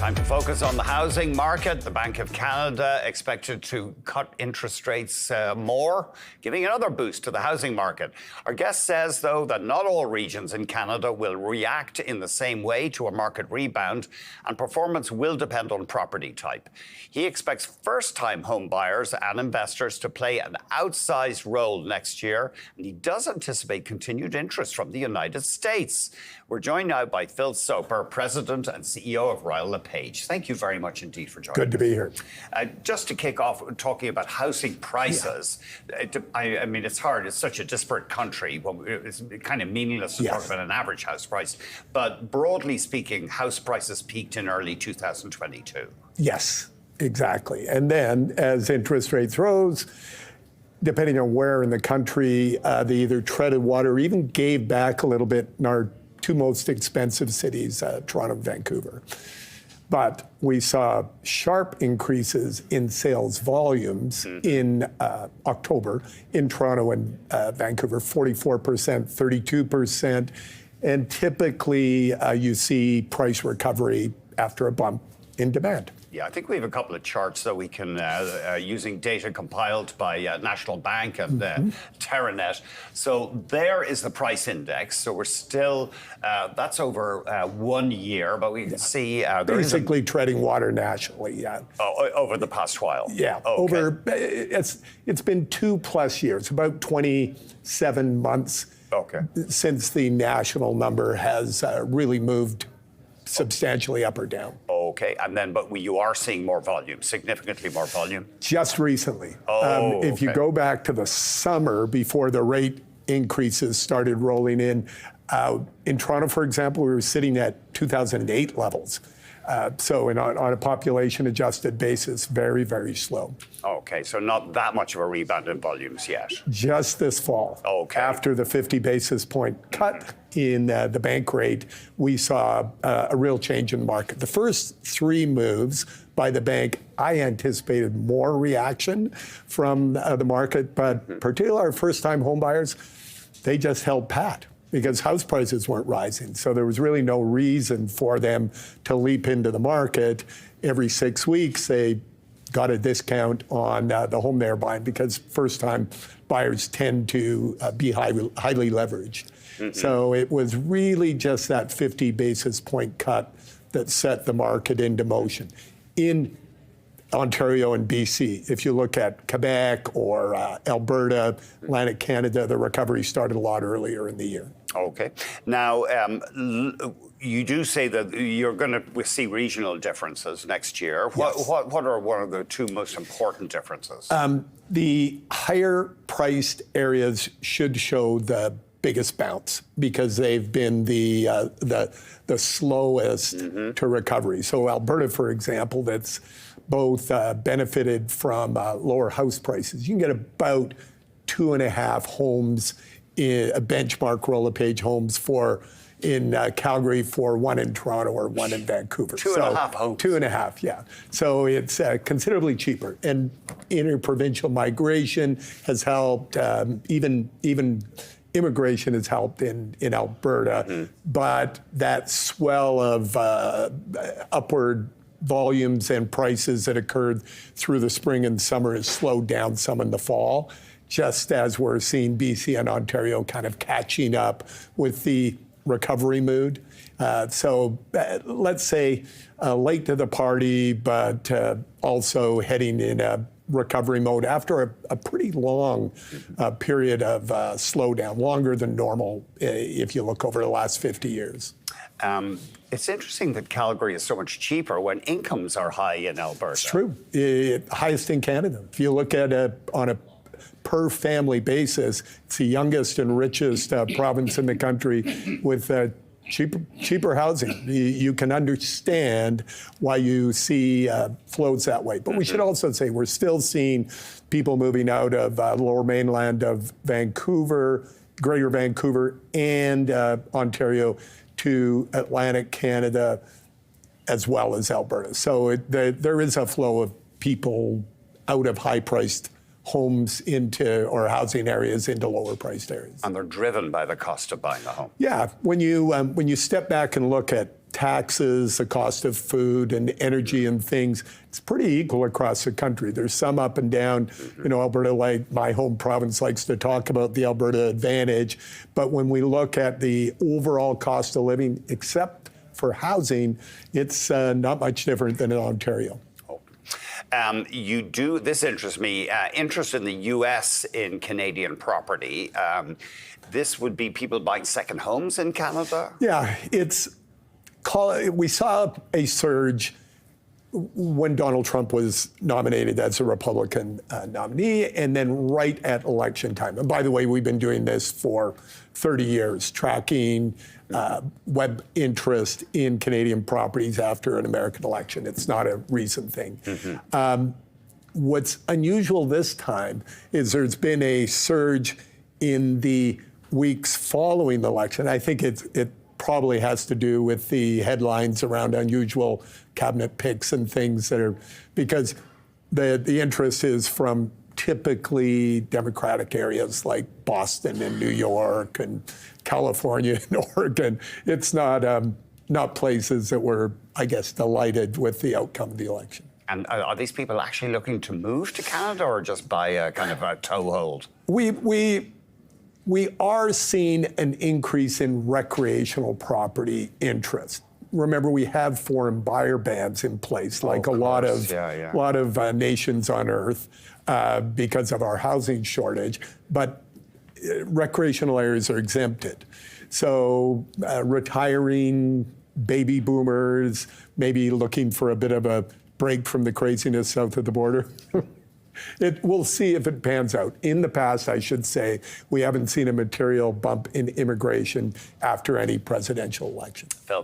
Time to focus on the housing market. The Bank of Canada expected to cut interest rates more, giving another boost to the housing market. Our guest says, though, that not all regions in Canada will react in the same way to a market rebound, and performance will depend on property type. He expects first-time home buyers and investors to play an outsized role next year, and he does anticipate continued interest from the United States. We're joined now by Phil Soper, President and CEO of Royal LePage. Thank you very much indeed for joining us. Good to be here. Just to kick off, talking about housing prices, I mean, it's hard. It's such a disparate country. Well, it's kind of meaningless to talk about an average house price. But broadly speaking, house prices peaked in early 2022. Yes, exactly. And then as interest rates rose, depending on where in the country, they either treaded water or even gave back a little bit in our two most expensive cities, Toronto and Vancouver. But we saw sharp increases in sales volumes in October in Toronto and Vancouver, 44%, 32%. And typically you see price recovery after a bump in demand. Yeah, I think we have a couple of charts that we can, using data compiled by National Bank and Terranet. So there is the price index. So we're still, that's over 1 year, but we can see basically treading water nationally, over the past while. Yeah, okay. It's been 2+ years, about 27 months since the national number has really moved substantially up or down. Okay, and then, but you are seeing more volume, significantly more volume? Just recently. If you go back to the summer before the rate increases started rolling in Toronto, for example, we were sitting at 2008 levels. So on a population adjusted basis, very, very slow. Okay, so not that much of a rebound in volumes yet. Just this fall. Okay. After the 50 basis point cut in the bank rate, we saw a real change in the market. The first three moves by the bank, I anticipated more reaction from the market, but particularly our first-time home buyers, they just held pat, because house prices weren't rising. So there was really no reason for them to leap into the market. Every 6 weeks, they got a discount on the home they're buying, because first-time buyers tend to be highly leveraged. So it was really just that 50 basis point cut that set the market into motion. In Ontario and BC, if you look at Quebec or Alberta, Atlantic Canada, the recovery started a lot earlier in the year. Okay. Now, you do say that you're going to see regional differences next year. Yes. What are one of the two most important differences? The higher priced areas should show the biggest bounce, because they've been the slowest to recovery. So Alberta, for example, that's both benefited from lower house prices. You can get about 2.5 homes in a benchmark Royal LePage homes in Calgary for 1 in Toronto or 1 in Vancouver. 2.5 homes. 2.5, yeah. So it's considerably cheaper. And interprovincial migration has helped, even immigration has helped in Alberta. But that swell of upward volumes and prices that occurred through the spring and summer has slowed down some in the fall, just as we're seeing BC and Ontario kind of catching up with the recovery mood. So let's say late to the party, but also heading in a recovery mode after a pretty long period of slowdown, longer than normal if you look over the last 50 years. It's interesting that Calgary is so much cheaper when incomes are high in Alberta. It's true. Highest in Canada. If you look at on a per family basis, it's the youngest and richest province in the country with cheaper housing. You can understand why you see flows that way. But we should also say we're still seeing people moving out of lower mainland of Vancouver, Greater Vancouver, and Ontario to Atlantic Canada, as well as Alberta. So there is a flow of people out of high-priced homes into, or housing areas into lower priced areas. And they're driven by the cost of buying a home. Yeah, when you step back and look at taxes, the cost of food and energy and things, it's pretty equal across the country. There's some up and down. Alberta, like my home province, likes to talk about the Alberta advantage. But when we look at the overall cost of living, except for housing, it's not much different than in Ontario. This interests me, interest in the U.S. in Canadian property. This would be people buying second homes in Canada? Yeah, we saw a surge when Donald Trump was nominated as a Republican nominee, and then right at election time. And by the way, we've been doing this for 30 years, tracking web interest in Canadian properties after an American election. It's not a recent thing. What's unusual this time is there's been a surge in the weeks following the election. I think it probably has to do with the headlines around unusual cabinet picks and things that are, because the interest is from typically Democratic areas like Boston and New York and California and Oregon. It's not places that were, I guess, delighted with the outcome of the election. And are these people actually looking to move to Canada or just buy a kind of a toehold? We are seeing an increase in recreational property interest. Remember, we have foreign buyer bans in place, like a lot of nations on Earth, because of our housing shortage. But recreational areas are exempted. So retiring baby boomers, maybe looking for a bit of a break from the craziness south of the border. We'll see if it pans out. In the past, I should say, we haven't seen a material bump in immigration after any presidential election. Phil.